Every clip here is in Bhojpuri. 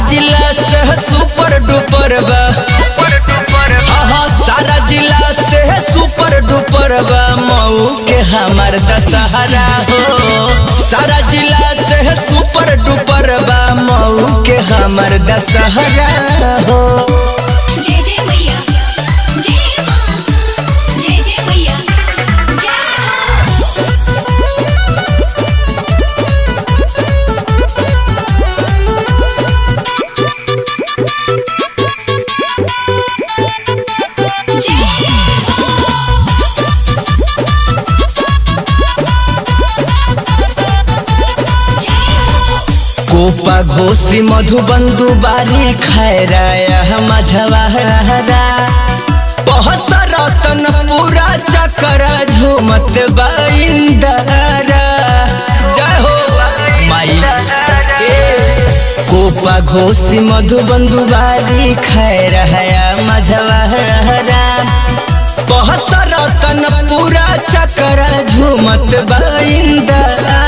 जिला से सुपर डुपर बा, सारा जिला से सुपर डुपर बा। मऊ के हमार दशहरा हो, सारा जिला से सुपर डुपर बा। मऊ के हमार दशहरा हो। जय जय मैया जय मां, जय जय मैया जय कोपा घोसी मधुबंधु बारी खैराया मझवारा, पहसा रतन पूरा चकरा झूमत बाइंदारा। जय हो माई। कोपा घोसी मधुबंधु बारी खैराया मझवारा, पहसा रतन पूरा चकरा झूमत बाइंदारा।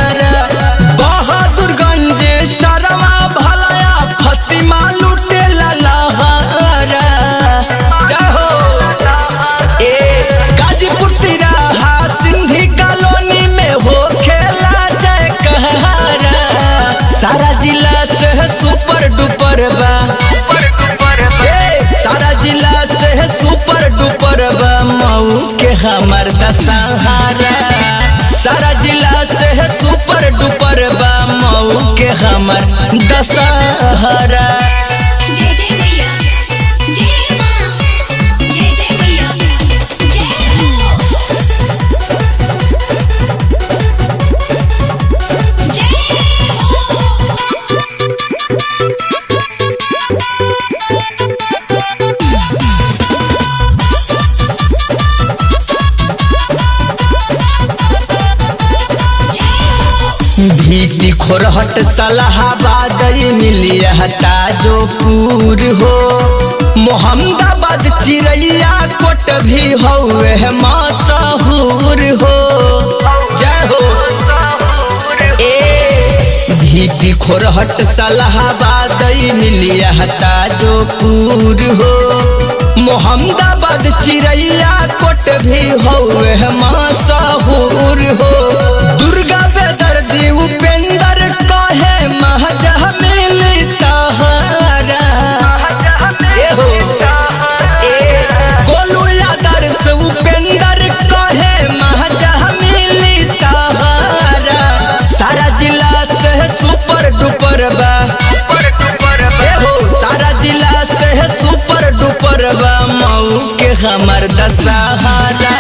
बहादुरगंज सरवा भलाया फतिमा लुटे लहरा। जय हो। गाजीपुर तिराहा सिंधी कॉलोनी में हो खेला जय कहरा। सारा जिला से सुपर डुपर बा, सारा जिला से सुपर डुपर बा। मऊ के हमार दशहरा, सारा जिला से सुपर डुपर बा। मऊ के हमार दशहरा। जय जय मैया जय मां, जय जय मैया भीटी खोरहट सलाहाबाद मिलिया ताजोपुर हो। मोहम्मदाबाद चिरैया कोट भी हौवे मशहूर हो। जय हो। भीटी खोरहट सलाहाबाद मिलिया ताजोपुर हो। मोहम्मदाबाद चिरैया कोट भी हौवे मशहूर हो। दुर्गा बेदर्दी उपेंद्र कहे महजा मिली तहरा। गोलू आदर्श उपेंद्र कहे महजा मिली तहरा। सारा जिला से सुपर डुपर बा, सारा जिला से सुपर डुपर बा। मऊ के हमार दशहरा,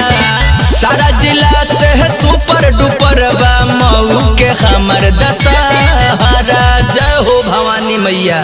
सारा जिला से सुपर डुपर बा। मऊ के हमार दशहरा। जय हो भवानी मैया।